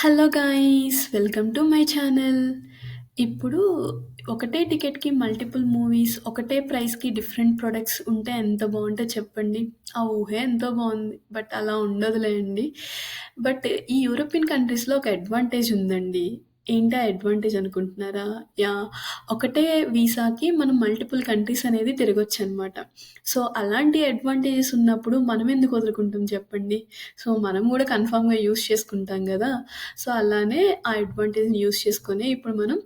Hello guys! Welcome to my channel. ఇప్పుడు ఒకటే టికెట్‌కి multiple movies, ఒకటే ప్రైస్‌కి డిఫరెంట్ ప్రొడక్ట్స్ ఉంటే ఎంత బావుంటది చెప్పండి. ఆ ఊహే ఎంతో బావుంది. బట్ అలా ఉండదులేండి. బట్ ఈ యూరోపియన్ కంట్రీస్‌లో ఒక అడ్వాంటేజ్ ఉందండి. ఏంటా అడ్వాంటేజ్ అనుకుంటున్నారా? యాహ్! ఒకటే వీసాకి మనం మల్టిపుల్ కంట్రీస్ అనేది తిరగొచ్చనమాట. సో, అలాంటి అడ్వాంటేజెస్ ఉన్నప్పుడు మనమెందుకు వదులుకుంటాం చెప్పండి? సో, మనం గూడా కన్ఫర్మ్‌గా యూజ్ చేసుకుంటాం గదా! సో, అలానే ఆ అడ్వాంటేజ్‌ని యూజ్ చేసుకొని ఇప్పుడు మనం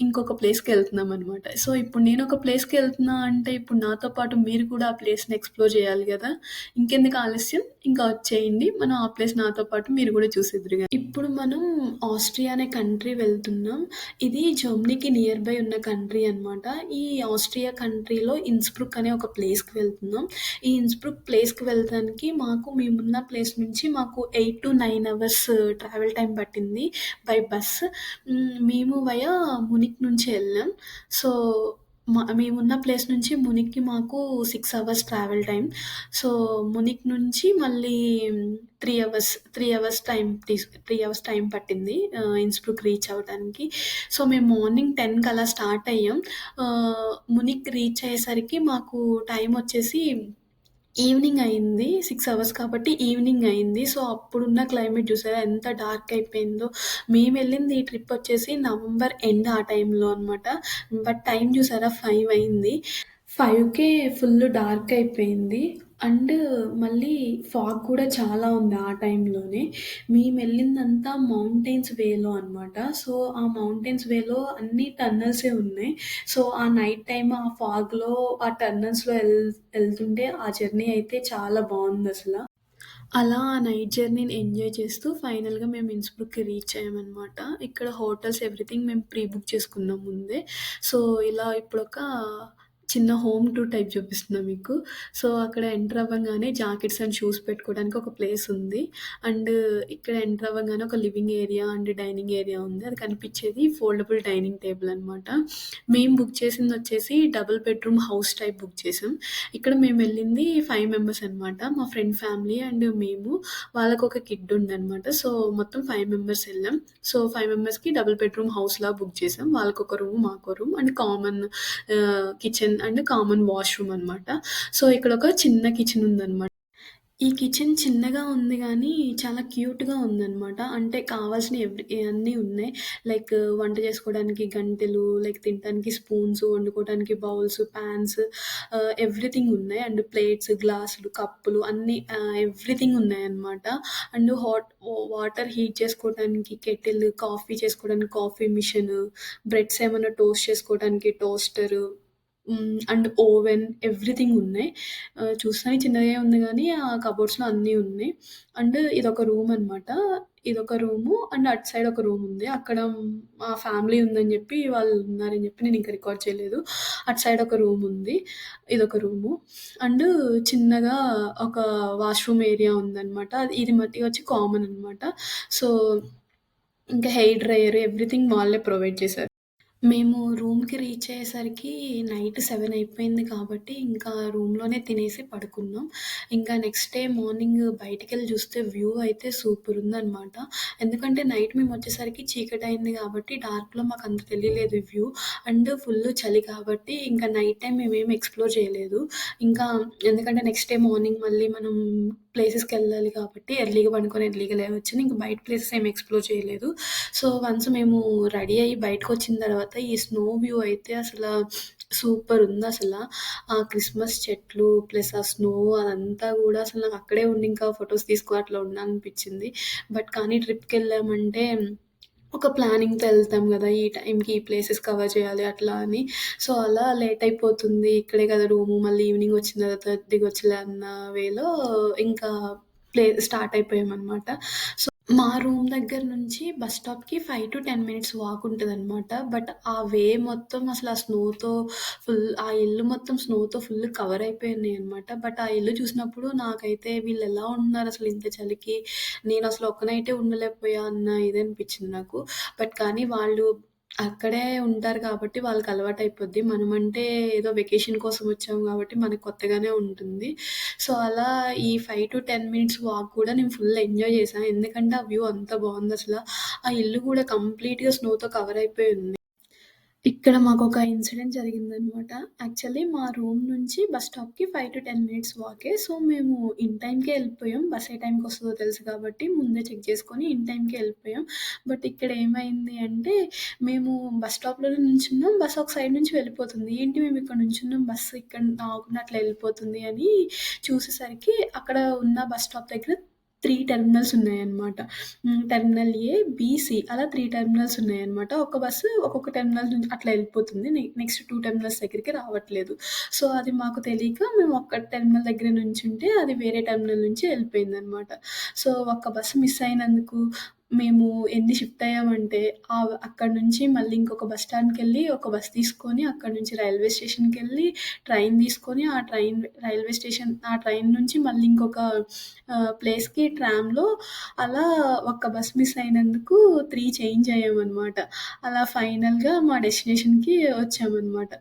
ఇంకొక ప్లేస్‌కెళ్తున్నామనమాట. సో, ఇప్పుడు నేనొక ప్లేస్‌కెళ్తున్నా అంటే ఇప్పుడు నాతో పాటు మీరు కూడా ఆ ప్లేస్‌ని ఎక్స్‌ప్లోర్ చేయాలి గదా! ఇంకెందుకు ఆలస్యం ఇంకా వచ్చేయండి. మనం ఆ ప్లేస్ నాతో పాటు మీరు గూడా చూసేద్దురు గాని. ఇప్పుడు మనం ఆస్ట్రియా అనే కంట్రీ వెళ్తున్నాం. ఇది జర్మనీకి నియర్ బై ఉన్న కంట్రీ అనమాట. ఈ ఆస్ట్రియా కంట్రీలో ఇన్స్‌బ్రుక్ అనే ఒక ప్లేస్‌కి వెళ్తున్నాం. ఈ ఇన్స్‌బ్రుక్ ప్లేస్‌కి వెళ్ళటానికి మేమున్న ప్లేస్ నుంచి మాకు 8-9 అవర్స్ ట్రావెల్ టైమ్ పట్టింది బై బస్. మేము వయా మునిక్ నుంచి ఎళ్ళాం. సో, మేమున్న ప్లేస్ నుంచి మునిక్‌కి మాకు 6 hours travel time. So, Munich నుంచి మళ్ళీ 3 అవర్స్ టైమ్ పట్టింది ఇన్స్‌బ్రుక్ రీచ్ అవ్వటానికి. సో, మేము మార్నింగ్ 10కి అలా స్టార్ట్ అయ్యాం. మునిక్ రీచ్ అయ్యేసరికి మాకు టైమొచ్చేసి ఈవినింగ్ అయింది. 6 అవర్స్ కాబట్టి ఈవినింగ్ అయింది. సో, అప్పుడున్న క్లైమేట్ చూసారా ఎంత డార్క్ అయిపోయిందో. మేమెళ్ళింది ఈ ట్రిప్ వచ్చేసి నవంబర్ ఎండ్ ఆ టైంలో అనమాట. బట్ టైమ్ చూసారా 5 అయింది. 5కే ఫుల్ డార్క్ అయిపోయింది. అండ్ మళ్ళీ ఫాగ్ కూడా చాలా ఉంది ఆ టైంలోనే. మేమెళ్ళిందంతా మౌంటైన్స్ వేలో అనమాట. సో, ఆ మౌంటైన్స్ వేలో అన్ని టన్నెల్సే ఉన్నాయి. సో, ఆ నైట్ టైమ్ ఆ ఫాగ్‌లో ఆ టన్నెల్స్‌లో ఎళ్తుంటే ఆ జర్నీ అయితే చాలా బావుందసల. అలా ఆ నైట్ జర్నీని ఎంజాయ్ చేస్తూ ఫైనల్‌గా మేము ఇన్స్‌బ్రుక్‌కి రీచ్ అయ్యామనమాట. ఇక్కడ హోటల్స్ ఎవ్రీథింగ్ మేము ప్రీ బుక్ చేసుకున్నాం ముందే. సో, ఇలా ఇప్పుడొక చిన్న హోమ్ టూర్ టైప్ చూపిస్తున్నా మీకు. సో, అక్కడ ఎంటర్ అవ్వంగానే జాకెట్స్ అండ్ షూస్ పెట్టుకోవడానికి ఒక ప్లేస్ ఉంది. అండ్ ఇక్కడ ఎంటర్ అవ్వంగానే ఒక living area and dining area ఉంది. అది కనిపిచ్చేది ఫోల్డబుల్ డైనింగ్ టేబుల్ అనమాట. మేము బుక్ చేసిందొచ్చేసి double bedroom house type book చేసాం. ఇక్కడ మేమెళ్ళింది 5 మెంబర్స్ అనమాట. మా ఫ్రెండ్ ఫ్యామిలీ అండ్ మేము. వాళ్ళకొక కిడ్ ఉందనమాట. సో, మొత్తం 5 మెంబర్స్ ఎళ్ళాం. సో, 5 మెంబర్స్‌కి డబుల్ బెడ్‌రూమ్ హౌస్‌లా బుక్ చేసాం. వాళ్ళకొక రూమ్, మాకో room and common kitchen and common washroom అనమాట. సో, ఇక్కడొక చిన్న కిచెన్ ఉందనమాట. ఈ కిచెన్ చిన్నగా ఉంది గానీ, చాలా క్యూట్‌గా ఉందనమాట. అంటే కావాల్సినయి అన్నీ ఉన్నాయి. లైక్ వంట చేసుకోవడానికి గంటెలు, లైక్ తినటానికి స్పూన్స్, వండుకోవడానికి బౌల్స్, పాన్స్ ఎవ్రీథింగ్ ఉన్నాయి. అండ్ ప్లేట్స్, గ్లాసులు, కప్పులు అన్నీ ఎవ్రీథింగ్ ఉన్నాయన్నమాట. అండ్ వాటర్ హీట్ చేసుకోవడానికి కెటిల్, కాఫీ చేసుకోవడానికి కాఫీ మిషన్, బ్రెడ్స్ ఏమన్నా టోస్ట్ చేసుకోవడానికి టోస్టరు, అండ్ ఓవెన్ ఎవ్రీథింగ్ ఉన్నాయి. చూస్తానికి చిన్నగే ఉంది గానీ, ఆ కబోర్డ్స్‌లో అన్నీ ఉన్నాయి. అండ్ ఇదొక రూమ్ అనమాట. ఇదొక రూము అండ్ అటు సైడ్ ఒక రూమ్ ఉంది. అక్కడ మా ఫ్యామిలీ ఉందని జెప్పి, వాళ్ళు ఉన్నారని జెప్పి నేనింక రికార్డ్ చేయలేదు. అటు సైడ్ ఒక రూమ్ ఉంది. ఇదొక రూము. అండ్ చిన్నగా ఒక వాష్‌రూమ్ ఏరియా ఉందనమాట. ఇది మట్టిగా వచ్చి కామన్ అనమాట. సో, ఇంకా హెయిర్ డ్రైయర్ ఎవ్రీథింగ్ వాళ్ళే ప్రొవైడ్ చేశారు. మేము రూమ్‌కి రీచ్ అయ్యేసరికి నైట్ 7 అయిపోయింది కాబట్టి, ఇంకా రూమ్‌లోనే తినేసి పడుకున్నాం. ఇంకా నెక్స్ట్ డే మార్నింగ్ బయటికెళ్ళి చూస్తే వ్యూ అయితే సూపరుందనమాట. ఎందుకంటే నైట్ మేమొచ్చేసరికి చీకటయింది కాబట్టి డార్క్‌లో మాకంత తెలియలేదు వ్యూ. అండ్ ఫుల్లు చలి కాబట్టి ఇంకా నైట్ టైమ్ మేమేమి ఎక్స్‌ప్లోర్ చేయలేదు. ఇంకా ఎందుకంటే నెక్స్ట్ డే మార్నింగ్ మళ్ళీ మనం ప్లేసెస్‌కెళ్ళాలి కాబట్టి ఎర్లీగా పడుకొని ఎర్లీగా లేవచ్చని ఇంక బయట ప్లేసెస్ ఏమి ఎక్స్‌ప్లోర్ చేయలేదు. సో, వన్స్ మేము రెడీ అయ్యి బయటకొచ్చిన తర్వాత ఈ స్నో వ్యూ అయితే సూపరుందసల. ఆ క్రిస్మస్ చెట్లు ప్లస్ ఆ స్నో అదంతా గూడా అసలు నాకక్కడే ఉండి ఇంకా ఫోటోస్ అట్లా ఉండాలనిపిచ్చింది. బట్ కానీ ట్రిప్‌కెళ్ళామంటే ఒక ప్లానింగ్‌తో ఎళ్తాం గదా! ఈ టైంకి ఈ ప్లేసెస్ కవర్ చేయాలి అట్లా అని. సో, అలా లేట్ అయిపోతుంది. ఇక్కడే కదా రూము మళ్ళీ ఈవినింగ్ వచ్చిన తర్వాత దిగొచ్చులే అన్న వేలో ఇంకా స్టార్ట్ అయిపోయామనమాట. సో, మా రూమ్ దగ్గర నుంచి బస్ స్టాప్‌కి 5-10 మినిట్స్ వాక్ ఉంటదనమాట. బట్ ఆ వే మొత్తం అసలు ఆ స్నోతో ఆ ఇల్లు మొత్తం స్నోతో ఫుల్ కవర్ అయిపోయినాయనమాట. బట్ ఆ ఇల్లు చూసినప్పుడు నాకైతే వీళ్ళెలా ఉంటున్నారసలు ఇంత చలికి, నేనసలు ఒక్క నైటే ఉండలేకపోయా అన్న ఇదనిపిచ్చింది నాకు. బట్ కానీ వాళ్ళు అక్కడే ఉంటారు కాబట్టి వాళ్ళకలవాటయిపోద్ది. మనమంటే ఏదో వెకేషన్ కోసం వచ్చాము గాబట్టి మనకు కొత్తగానే ఉంటుంది. సో, అలా ఈ 5-10 మినిట్స్ వాక్ కూడా నేను ఫుల్ ఎంజాయ్ చేశా. ఎందుకంటే, ఆ వ్యూ అంత బావుందసల. ఆ ఇల్లు గూడా కంప్లీట్‌గా స్నోతో కవర్ అయిపోయి ఉంది. ఇక్కడ మాకొక ఇన్సిడెంట్ జరిగిందనమాట. యాక్చువల్లీ మా రూమ్ నుంచి బస్ స్టాప్‌కి 5-10 మినిట్స్ వాకే. సో, మేము ఇన్ టైమ్‌కే ఎళ్ళిపోయాం. బస్ ఏ టైమ్‌కొస్తదో తెలుసు కాబట్టి ముందే చెక్ చేసుకొని ఇన్ టైమ్‌కే ఎళ్ళిపోయాం. బట్ ఇక్కడ ఏమైంది అంటే, మేము బస్ స్టాప్‌లోనే నించున్నాం. బస్ ఒక సైడ్ నుంచి వెళ్ళిపోతుంది. ఏంటి మేము ఇక్కడ నుంచున్నాం, బస్సు ఇక్కడ ఆగకుండా అట్లా ఎళ్ళిపోతుంది అని చూసేసరికి అక్కడ ఉన్న బస్ స్టాప్ దగ్గర 3 టెర్మినల్స్ ఉన్నాయన్నమాట. టెర్మినల్ ఏ, బి, సి అలా 3 టెర్మినల్స్ ఉన్నాయన్నమాట. ఒక బస్సు ఒక్కొక్క టెర్మినల్ నుంచి అట్లా ఎళ్ళిపోతుంది. నెక్స్ట్ 2 టెర్మినల్స్ దగ్గరికి రావట్లేదు. సో, అది మాకు తెలీక మేము ఒక్క టెర్మినల్ దగ్గర నుంచుంటే అది వేరే టెర్మినల్ నుంచి ఎళ్ళిపోయిందనమాట. సో, ఒక్క బస్సు మిస్ అయినందుకు మేము ఎన్ని షిఫ్ట్ అయ్యామంటే అక్కడి నుంచి మళ్ళీ ఇంకొక బస్ స్టాండ్‌కెళ్ళి ఒక బస్ తీసుకొని అక్కడి నుంచి రైల్వే స్టేషన్‌కెళ్ళి ట్రైన్ తీసుకొని రైల్వే స్టేషన్ ఆ ట్రైన్ నుంచి మళ్ళీ ఇంకొక ప్లేస్‌కి ట్రామ్‌లో అలా ఒక్క బస్ మిస్ అయినందుకు 3 చేంజ్ అయ్యామనమాట. అలా ఫైనల్‌గా మా డెస్టినేషన్‌కి వచ్చామనమాట.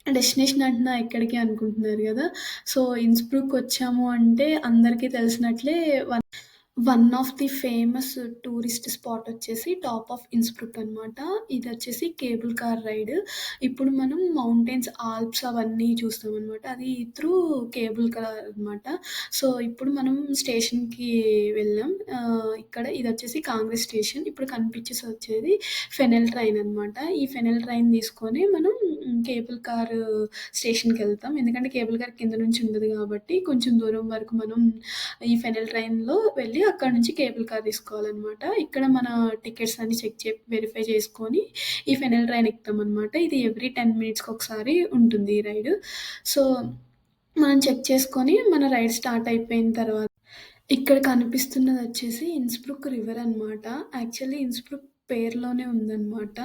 డెస్టినేషన్ అంటున్నా ఎక్కడికి అనుకుంటున్నారు గదా! సో, ఇన్స్‌బ్రూక్ వచ్చాము అంటే అందరికీ తెలిసినట్లే one of the famous tourist spot వచ్చేసి టాప్ ఆఫ్ ఇన్స్‌బ్రుక్ అనమాట. ఇదొచ్చేసి కేబుల్ కార్ రైడ్. ఇప్పుడు మనం మౌంటైన్స్, ఆల్ప్స్ అవన్నీ చూస్తామనమాట. అది త్రూ కేబుల్ కార్ అనమాట. సో, ఇప్పుడు మనం స్టేషన్‌కి వెళ్ళాం. ఇక్కడ ఇదొచ్చేసి కాంగ్రెస్ స్టేషన్. ఇప్పుడు కనిపించేసొచ్చేది ఫెనెల్ ట్రైన్ అనమాట. ఈ ఫెనెల్ ట్రైన్ తీసుకొని మనం కేబుల్ కార్ స్టేషన్‌కెళ్తాం. ఎందుకంటే కేబుల్ కార్ కింద నుంచి ఉండదు గాబట్టి కొంచెం దూరం వరకు మనం ఈ ఫెనెల్ ట్రైన్‌లో వెళ్ళి అక్కడి నుంచి కేబుల్ కార్ తీసుకోవాలనమాట. ఇక్కడ మన టికెట్స్ అన్నీ వెరిఫై చేసుకొని ఈ ఫెనెల్ ట్రైన్ ఎక్కుతామనమాట. ఇది ఎవ్రీ 10 మినిట్స్‌కి ఒకసారి ఉంటుంది ఈ రైడు. సో, మనం చెక్ చేసుకొని మన రైడ్ స్టార్ట్ అయిపోయిన తర్వాత ఇక్కడ కనిపిస్తున్నదొచ్చేసి ఇన్స్‌బ్రుక్ రివర్ అనమాట. యాక్చువల్లీ ఇన్స్‌బ్రుక్ పేరులోనే ఉందనమాట.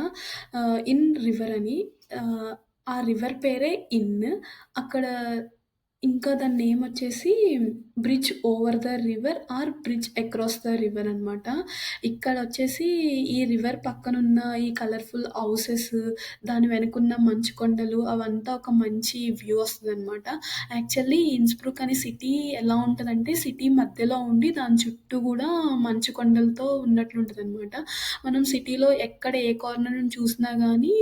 ఇన్ రివర్ అని. ఆహ్, ఆ రివర్ పేరే ఇన్. అక్కడ ఇంకా దాని నేమొచ్చేసి bridge over the river or bridge across the river అనమాట. ఇక్కడొచ్చేసి ఈ రివర్ పక్కనున్న ఈ కలర్‌ఫుల్ హౌసెస్, దాని వెనకున్న మంచు కొండలు అవంతా ఒక మంచి వ్యూ వస్తదనమాట. యాక్చువల్లీ ఇన్స్‌బ్రుక్ అనే సిటీ ఎలా ఉంటదంటే, సిటీ మధ్యలో ఉండి దాని చుట్టూ గూడా మంచు కొండలతో ఉన్నట్లుంటదనమాట. మనం సిటీలో ఎక్కడ ఏ కార్నర్ నుంచి చూసినా గానీ,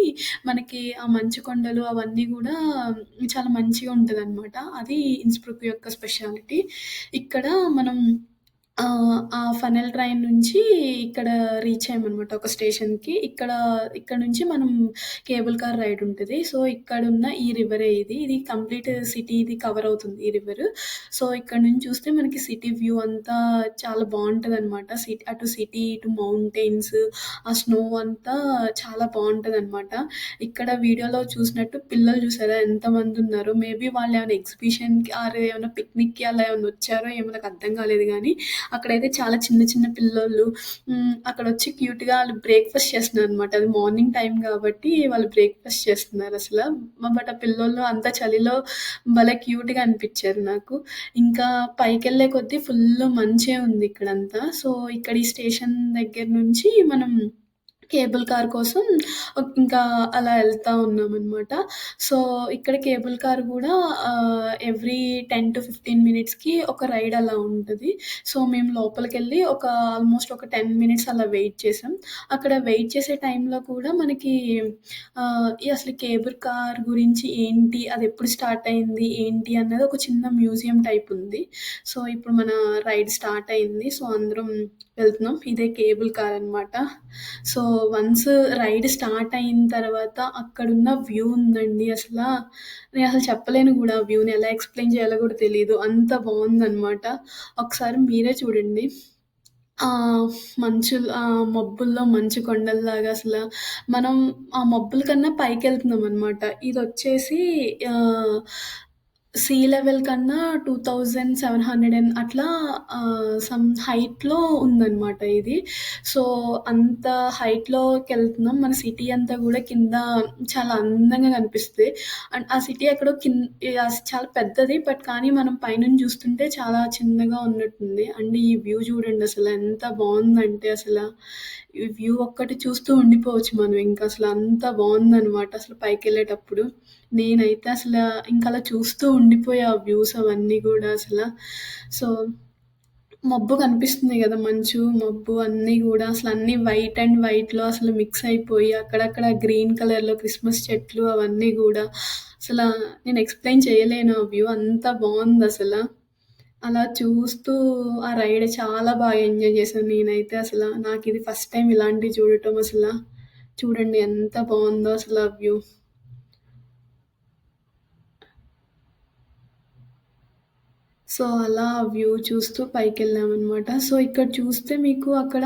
మనకి ఆ మంచు కొండలు అవన్నీ గూడా చాలా మంచిగా ఉంటదనమాట. అది ఇన్స్‌బ్రుక్ యొక్క స్పెషాలిటీ. ఇక్కడ మనం ఆ ఫనెల్ ట్రైన్ నుంచి ఇక్కడ రీచ్ అయ్యామనమాట ఒక స్టేషన్‌కి. ఇక్కడ నుంచి మనం కేబుల్ కార్ రైడ్ ఉంటది. సో, ఇక్కడున్న ఈ రివరే ఇది. ఇది కంప్లీట్ సిటీ ఇది కవర్ అవుతుంది ఈ రివరు. సో, ఇక్కడ నుంచి చూస్తే మనకి సిటీ వ్యూ అంతా చాలా బావుంటదనమాట. అటు సిటీ, ఇటు మౌంటైన్స్, ఆ స్నో అంతా చాలా బావుంటదనమాట. ఇక్కడ వీడియోలో చూసినట్టు పిల్లలు చూసారా ఎంతమందున్నారో! మేబీ వాళ్ళేమైనా ఎగ్జిబిషన్‌కి ఆర్ ఏమైనా పిక్నిక్‌కి అలా ఏమన్నా వచ్చారో ఏమో నాకర్థం కాలేదు గానీ, అక్కడైతే చాలా చిన్న చిన్న పిల్లోళ్ళు అక్కడొచ్చి క్యూట్‌గా ఆళ్ళు బ్రేక్‌ఫాస్ట్ చేస్తున్నారనమాట. అది మార్నింగ్ టైమ్ గాబట్టి వాళ్ళు బ్రేక్‌ఫాస్ట్ చేస్తున్నారసల. బట్ ఆ పిల్లోళ్ళు అంత చలిలో భలే క్యూట్‌గా అనిపిచ్చారు నాకు. ఇంకా పైకెళ్ళే కొద్దీ ఫుల్లు మంచే ఉంది ఇక్కడంతా. సో, ఇక్కడ ఈ స్టేషన్ దగ్గర నుంచి మనం కేబుల్ కార్ కోసం ఇంకా అలా ఎళ్తా ఉన్నామనమాట. సో, ఇక్కడ కేబుల్ కార్ గూడా ఎవ్రీ 10-15 మినిట్స్‌కి ఒక రైడ్ అలా ఉంటది. సో, మేము లోపలికెళ్ళి ఆల్మోస్ట్ ఒక 10 మినిట్స్ అలా వెయిట్ చేసాం. అక్కడ వెయిట్ చేసే టైంలో కూడా మనకి అసలు కేబుల్ కార్ గురించి ఏంటి, అదెప్పుడు స్టార్ట్ అయింది, ఏంటి అన్నది ఒక చిన్న మ్యూజియం టైప్ ఉంది. సో, ఇప్పుడు మన రైడ్ స్టార్ట్ అయింది. సో, అందరం వెళ్తున్నాం. ఇదే కేబుల్ కార్ అనమాట. సో, వన్స్ రైడ్ స్టార్ట్ అయిన తర్వాత అక్కడున్న వ్యూ ఉందండి అసలా, నేనసలు చెప్పలేను గూడా ఆ వ్యూని ఎలా ఎక్స్‌ప్లెయిన్ చేయాలో గూడా తెలీదు. అంత బావుందనమాట. ఒకసారి మీరే చూడండి. మబ్బుల్లో మంచు కొండల్లాగా మనం ఆ మబ్బుల కన్నా పైకెళ్తున్నామనమాట. ఇదొచ్చేసి ఆహ్ సీ లెవెల్ కన్నా 2700 అట్లా సమ్ హైట్‌లో ఉందనమాట ఇది. సో, అంత హైట్‌లోకెళ్తున్నాం. మన సిటీ అంతా గూడా కింద చాలా అందంగా కనిపిస్తది. అండ్ ఆ సిటీ ఎక్కడో చాలా పెద్దది. బట్ కానీ మనం పైనుంచి చూస్తుంటే చాలా చిన్నగా ఉన్నట్టుంది. అండ్ ఈ వ్యూ చూడండసల ఎంత బావుందంటే ఈ వ్యూ ఒక్కటి చూస్తూ ఉండిపోవచ్చు మనం ఇంకసల అంత బావుందనమాట అసలు పైకెళ్ళేటప్పుడు. నేనైతే ఇంకలా చూస్తూ ఉండిపోయా ఆ వ్యూస్ అవన్నీ గూడా సో, మబ్బు కనిపిస్తుంది గదా! మంచు, మబ్బు అన్నీ గూడా అసలన్నీ వైట్ అండ్ వైట్‌లో అసలు మిక్స్ అయిపోయి అక్కడక్కడ గ్రీన్ కలర్‌లో క్రిస్మస్ చెట్లు అవన్నీ గూడా అసలా నేను ఎక్స్‌ప్లెయిన్ చేయలేను ఆ వ్యూ అంత బావుందసల. అలా చూస్తూ ఆ రైడ్ చాలా బాగా ఎంజాయ్ చేశాను నేనైతే నాకిది ఫస్ట్ టైమ్ ఇలాంటివి చూడటం చూడండి ఎంత బావుందో ఆ వ్యూ. సో, అలా వ్యూ చూస్తూ పైకెళ్ళామనమాట. సో, ఇక్కడ చూస్తే మీకు అక్కడ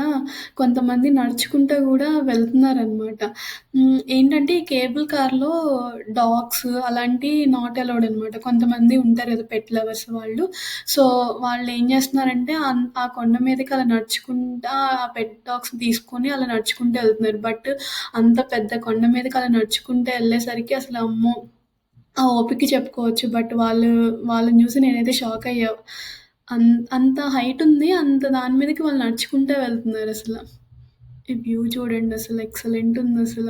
కొంతమంది నడుచుకుంటా గూడా వెళ్తున్నారనమాట. ఏంటంటే ఈ కేబుల్ కార్‌లో డాగ్స్ అలాంటియి నాట్ అలౌడ్ అనమాట. కొంతమంది ఉంటారు గదా! పెట్ లవర్స్ వాళ్ళు. సో, వాళ్ళేం జేస్తున్నారంటే ఆ కొండ మీదకి అలా నడుచుకుంటా ఆ పెట్ డాగ్స్‌ని తీసుకొని అలా నడుచుకుంటూ ఎళ్తున్నారు. బట్ అంత పెద్ద కొండ మీదకి అలా నడుచుకుంటూ ఎళ్ళేసరికి అమ్మో! ఆ ఓపిక చెప్పుకోవచ్చు. బట్ వాళ్ళని జూసి నేనైతే షాకయ్యా. అన్ అంత హైటుంది. అంత దాని మీదకి వాళ్ళు నడుచుకుంటా వెళ్తున్నారసల. ఈ వ్యూ చూడండసల ఎక్సలెంటుందసల.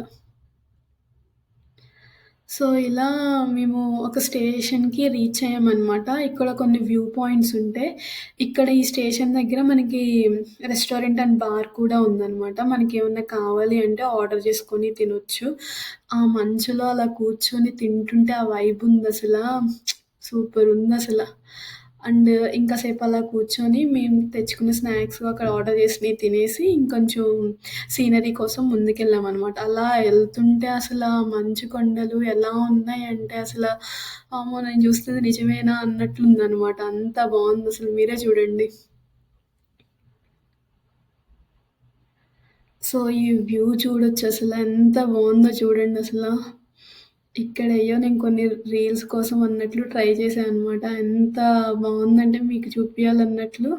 సో, ఇలా మేము ఒక స్టేషన్‌కి రీచ్ అయ్యామనమాట. ఇక్కడ కొన్ని వ్యూ పాయింట్స్ ఉంటే, ఇక్కడ ఈ స్టేషన్ దగ్గర మనకి రెస్టారెంట్ అండ్ బార్ కూడా ఉందనమాట. మనకేమన్నా కావాలి అంటే ఆర్డర్ చేసుకొని తినొచ్చు. ఆ మంచులో అలా కూర్చొని తింటుంటే ఆ వైబ్ ఉందసలా సూపరుందసల. అండ్ ఇంకా సేపు అలా కూర్చొని మేము తెచ్చుకున్న స్నాక్స్ అక్కడ ఆర్డర్ చేసినయి తినేసి ఇంకొంచెం సీనరీ కోసం ముందుకెళ్ళామనమాట. అలా ఎళ్తుంటే మంచు కొండలు ఎలా ఉన్నాయంటే వామ్మో! నేను చూస్తుంది నిజమేనా అన్నట్లుందనమాట. అంత బావుందసలు మీరే చూడండి. సో, ఈ వ్యూ చూడొచ్చసల ఎంత బావుందో చూడండసల. ఇక్కడయ్యో నేను కొన్ని రీల్స్ కోసం అన్నట్లు ట్రై చేశా అనమాట. ఎంత బావుందంటే మీకు చూపియాలన్నట్లు.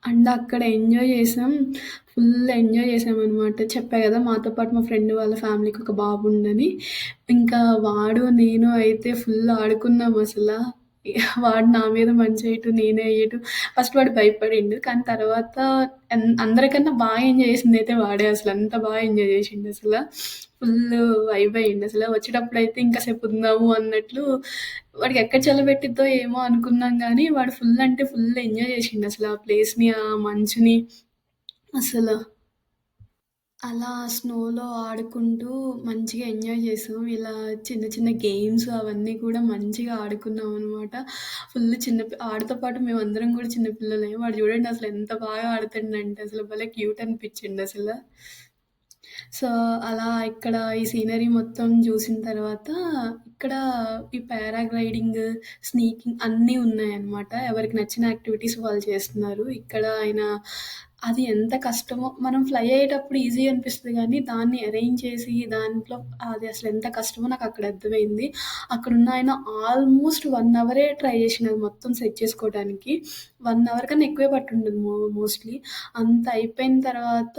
అండ్ అక్కడ ఎంజాయ్ చేసాం. ఫుల్ ఎంజాయ్ చేసామనమాట. చెప్పా గదా! మాతో పాటు మా ఫ్రెండ్ వాళ్ళ ఫ్యామిలీకి ఒక బాబుండని. ఇంకా వాడు, నేను అయితే ఫుల్ ఆడుకున్నామసల. వాడు నా మీద మంచేయటం, నేనే ఎయటం. ఫస్ట్ వాడు భయపడిండు. కానీ తర్వాత అందరికన్నా బాగా ఎంజాయ్ చేసిందైతే వాడే అసలు. అంత బాగా ఎంజాయ్ చేసిండసల. ఫుల్లు వైబ్ అయ్యిండసల. వచ్చేటప్పుడైతే ఇంకా సేపుందాము అన్నట్లు వాడికెక్కడ చల్లబెట్టిద్దో ఏమో అనుకున్నాం గానీ, వాడు ఫుల్ అంటే ఫుల్ ఎంజాయ్ చేసిండసల ఆ ప్లేస్‌ని, ఆ మంచుని అసల. అలా స్నోలో ఆడుకుంటూ మంచిగా ఎంజాయ్ చేసాం. ఇలా చిన్న చిన్న గేమ్స్ అవన్నీ కూడా మంచిగా ఆడుకున్నామనమాట. ఫుల్ ఆడితో పాటు మేమందరం కూడా చిన్న పిల్లలే. వాడు చూడండి ఎంత బాగా ఆడుతుండంటే భలే క్యూట్ అనిపించిండసల. సో, అలా ఇక్కడ ఈ సీనరీ మొత్తం జూసిన తర్వాత, ఇక్కడ ఈ పారాగ్లైడింగ్, స్నీకింగ్ అన్నీ ఉన్నాయన్నమాట. ఎవరికి నచ్చిన యాక్టివిటీస్ వాళ్ళు చేస్తున్నారు. ఇక్కడ ఆయన అది ఎంత కష్టమో మనం ఫ్లై అయ్యేటప్పుడు ఈజీ అనిపిస్తది గానీ, దాన్ని అరేంజ్ చేసి దాంట్లో అది అసలెంత కష్టమో నాకక్కడ అర్థమైంది. అక్కడున్న ఆయన ఆల్మోస్ట్ 1 అవరే ట్రై చేసిండు అది మొత్తం సెట్ చేసుకోవడానికి. 1 అవర్ కన్నా ఎక్కువే పట్టుంటది మోస్ట్‌లీ. అంత అయిపోయిన తర్వాత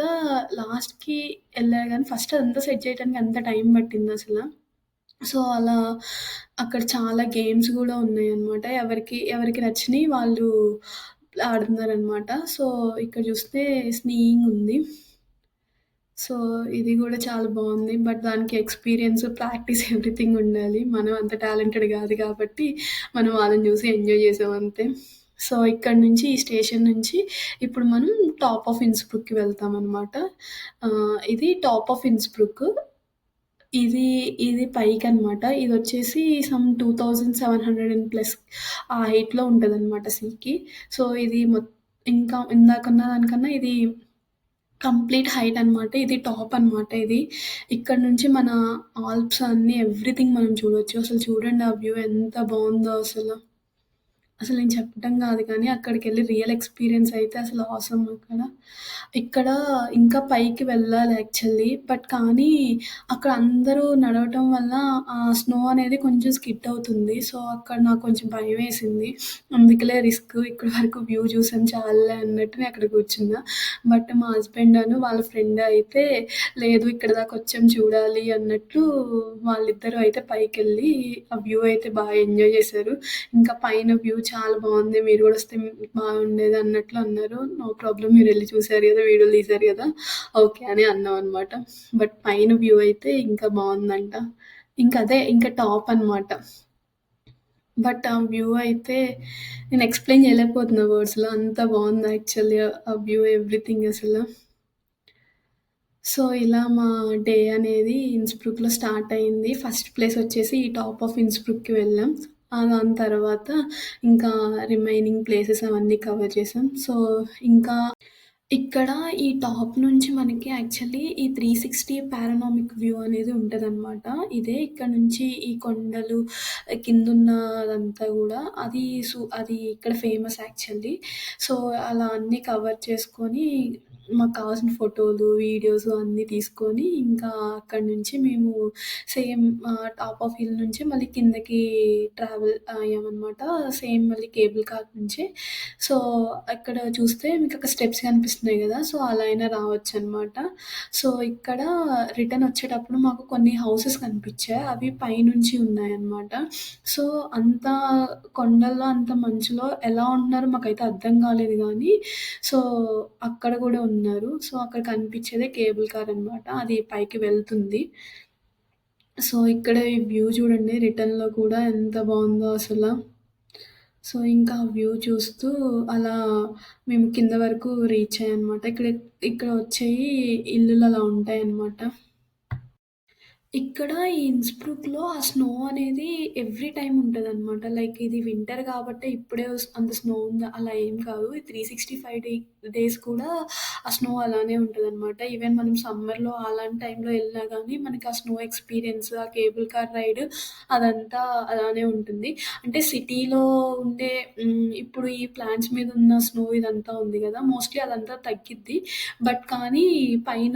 లాస్ట్‌కి ఎళ్ళారు గానీ, ఫస్ట్ అదంతా సెట్ చేయడానికి ఎంత టైం పట్టిందసల. సో, అలా అక్కడ చాలా గేమ్స్ గూడా ఉన్నాయన్నమాట. ఎవరికి ఎవరికి నచ్చినయి వాళ్ళు ఆడుతున్నారనమాట. సో, ఇక్కడ చూస్తే స్కీయింగ్ ఉంది. సో, ఇది గూడా చాలా బావుంది. బట్ దానికి ఎక్స్‌పీరియన్స్, ప్రాక్టీస్ ఎవ్రీథింగ్ ఉండాలి. మనం అంత టాలెంటెడ్ గాదు గాబట్టి, మనం వాళ్ళని జూసి ఎంజాయ్ చేసాం అంతే. సో, ఇక్కడి నుంచి ఈ స్టేషన్ నుంచి ఇప్పుడు మనం టాప్ ఆఫ్ ఇన్స్‌బ్రూక్‌కి వెళ్తామనమాట. ఇది టాప్ ఆఫ్ ఇన్స్‌బ్రూక్. ఇది ఇది పైకనమాట. ఇదొచ్చేసి సమ్ 2700 ప్లస్ ఆ హైట్‌లో ఉంటదనమాట సీకి. సో, ఇది ఇంకా ఇందాకన్న దానికన్నా ఇది కంప్లీట్ హైట్ అనమాట. ఇది టాప్ అనమాట ఇది. ఇక్కడ నుంచి మన ఆల్ప్స్ అన్నీ ఎవ్రీథింగ్ మనం చూడొచ్చు. అసలు చూడండి ఆ వ్యూ ఎంత బావుందో అసల. అసలు నేను చెప్పటం గాదు కానీ, అక్కడికెళ్ళి రియల్ ఎక్స్‌పీరియన్స్ అయితే అసలు ఆసమ్ అక్కడ. ఇక్కడ ఇంకా పైకి వెళ్ళాలి యాక్చువల్లీ. బట్ కానీ, అక్కడ అందరూ నడవటం వల్ల ఆ స్నో అనేది కొంచెం స్కిడ్ అవుతుంది. సో, అక్కడ నాకు కొంచెం భయమేసింది. అందుకులే రిస్క్ ఇక్కడి వరకు వ్యూ చూసాం చాలులే అన్నట్టు నేను అక్కడ కూర్చున్నా. బట్ మా హస్బెండ్ వాళ్ళ ఫ్రెండ్ అయితే, లేదు ఇక్కడి దాకా వచ్చాం చూడాలి అన్నట్టు వాళ్ళిద్దరూ అయితే పైకెళ్ళి ఆ వ్యూ అయితే బాగా ఎంజాయ్ చేశారు. ఇంకా పైన వ్యూ చాలా బావుంది. మీరు గూడా వస్తే బాగుండేది అన్నట్లు అన్నారు. నో ప్రాబ్లమ్ మీరెళ్లి చూసారు గదా! వీడియోలు తీశారు గదా! ఓకే అని అన్నామనమాట. బట్ పైన వ్యూ అయితే ఇంకా బావుందంట. ఇంకా టాప్ అనమాట. బట్ ఆ వ్యూ అయితే నేను ఎక్స్‌ప్లెయిన్ చేయలేకపోతున్నా వర్డ్స్‌లో. అంత బావుంది యాక్చువల్లీ ఆ వ్యూ ఎవ్రీథింగ్ అసలు. సో, ఇలా మా డే అనేది ఇన్స్‌బ్రూక్‌లో స్టార్ట్ అయింది. ఫస్ట్ ప్లేస్ వచ్చేసి ఈ టాప్ ఆఫ్ ఇన్స్‌బ్రూక్‌కి వెళ్ళాం. దాని తర్వాత ఇంకా రిమైనింగ్ ప్లేసెస్ అవన్నీ కవర్ చేసాం. సో, ఇంకా ఇక్కడ ఈ టాప్ నుంచి మనకి యాక్చువల్లీ ఈ 360 పారానామిక్ వ్యూ అనేది ఉంటదనమాట. ఇదే ఇక్కడ నుంచి ఈ కొండలు కిందున్నదంతా గూడా అది ఇక్కడ ఫేమస్ యాక్చువల్లీ. సో, అలా అన్నీ కవర్ చేసుకొని మాకు కావాల్సిన ఫోటోలు, వీడియోస్ అన్నీ తీసుకొని ఇంకా అక్కడి నుంచి మేము సేమ్ టాప్ ఆఫ్ హిల్ నుంచి మళ్ళీ కిందకి ట్రావెల్ అయ్యామనమాట. సేమ్ మళ్ళీ కేబుల్ కార్ నుంచే. సో, అక్కడ చూస్తే మీకక్కడ స్టెప్స్ కనిపిస్తున్నాయి గదా! సో, అలా అయినా రావచ్చనమాట. సో, ఇక్కడ రిటర్న్ వచ్చేటప్పుడు మాకు కొన్ని హౌసెస్ కనిపిచ్చాయి. అవి పైనుంచి ఉన్నాయన్నమాట. సో, అంత కొండల్లో, అంత మంచులో ఎలా ఉంటున్నారో మాకైతే అర్థం కాలేదు గానీ, సో, అక్కడ గూడా ఉన్నారు. సో, అక్కడ కనిపిచ్చేదే కేబుల్ కార్ అనమాట. అది పైకి వెళ్తుంది. సో, ఇక్కడ ఈ వ్యూ చూడండి రిటర్న్‌లో కూడా ఎంత బావుందో అసల. సో, ఇంకా ఆ వ్యూ చూస్తూ అలా మేము కింద వరకు రీచ్ అయ్యామనమాట. ఇక్కడ వచ్చేయి ఇల్లులు అలా ఉంటాయన్నమాట. ఇక్కడ ఈ ఇన్స్‌బ్రూక్‌లో ఆ స్నో అనేది ఎవ్రీ టైమ్ ఉంటదనమాట. లైక్ ఇది వింటర్ గాబట్టే ఇప్పుడే అంత స్నో ఉందా అలా ఏం కాదు. ఈ 365 డేస్ కూడా ఆ స్నో అలానే ఉంటదనమాట. ఈవెన్ మనం సమ్మర్‌లో అలాంటి టైంలో ఎళ్ళినా గానీ మనకి ఆ స్నో ఎక్స్‌పీరియన్స్, ఆ కేబుల్ కార్ రైడ్ అదంతా అలానే ఉంటుంది. అంటే సిటీలో ఉండే ఇప్పుడు ఈ ప్లాంట్స్ మీద ఉన్న స్నో ఇదంతా ఉంది గదా! మోస్ట్‌లీ అదంతా తగ్గిద్ది. బట్ కానీ పైన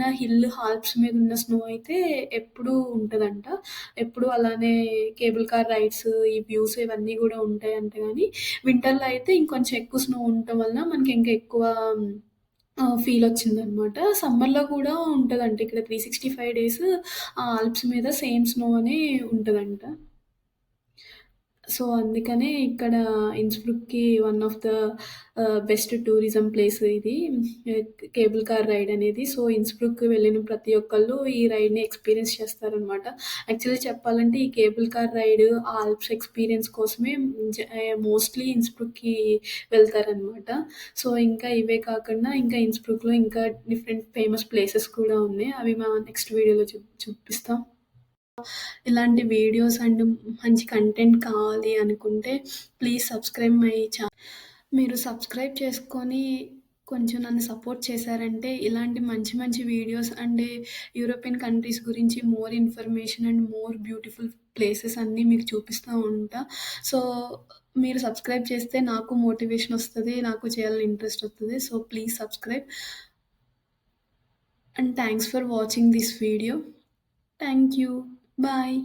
ఆల్ప్స్ మీద ఉన్న స్నో అయితే ఎప్పుడూ ఉంటదంట. ఎప్పుడూ అలానే కేబుల్ కార్ రైడ్స్, ఈ వ్యూస్ ఇవన్నీ గూడా ఉంటాయంట గానీ, వింటర్‌లో అయితే ఇంకొంచెం ఎక్కువ స్నో ఉండటం వలన మనకి ఇంకా ఎక్కువ ఫీలొచ్చిందనమాట. సమ్మర్‌లో కూడా ఉంటదంట. ఇక్కడ 365 డేస్ ఆ ఆల్ప్స్ మీద సేమ్ స్నో అనే ఉంటదంట. సో, అందుకనే ఇక్కడ ఇన్స్‌బ్రుక్‌కి one of the best tourism place ఇది. కేబుల్ కార్ రైడ్ అనేది. సో, ఇన్స్‌బ్రుక్ వెళ్ళిన ప్రతి ఒక్కళ్ళు ఈ రైడ్‌ని ఎక్స్‌పీరియన్స్ చేస్తారనమాట. యాక్చువల్లీ చెప్పాలంటే ఈ కేబుల్ కార్ రైడ్, ఆ ఆల్ప్స్ ఎక్స్‌పీరియన్స్ కోసమే మోస్ట్‌లీ ఇన్స్‌బ్రుక్‌కి వెళ్తారనమాట. సో, ఇంకా ఇవే కాకుండా ఇంకా ఇన్స్‌బ్రుక్‌లో ఇంకా డిఫరెంట్ ఫేమస్ ప్లేసెస్ కూడా ఉన్నాయి. అవి మా నెక్స్ట్ వీడియోలో చూపిస్తాం. ఇలాంటి వీడియోస్ అండ్ మంచి కంటెంట్ కావాలి అనుకుంటే ప్లీజ్ సబ్స్క్రైబ్ మై మీరు సబ్స్క్రైబ్ చేసుకొని కొంచెం నన్ను సపోర్ట్ చేశారంటే ఇలాంటి మంచి మంచి వీడియోస్ అండ్ యూరోపియన్ కంట్రీస్ గురించి more information and more beautiful places అన్నీ మీకు చూపిస్తూ ఉంటా. సో, మీరు సబ్స్క్రైబ్ చేస్తే నాకు మోటివేషన్ వస్తది. నాకు చేయాలని ఇంట్రెస్ట్ వస్తది. So, please subscribe and thanks for watching this video. Thank you. Bye.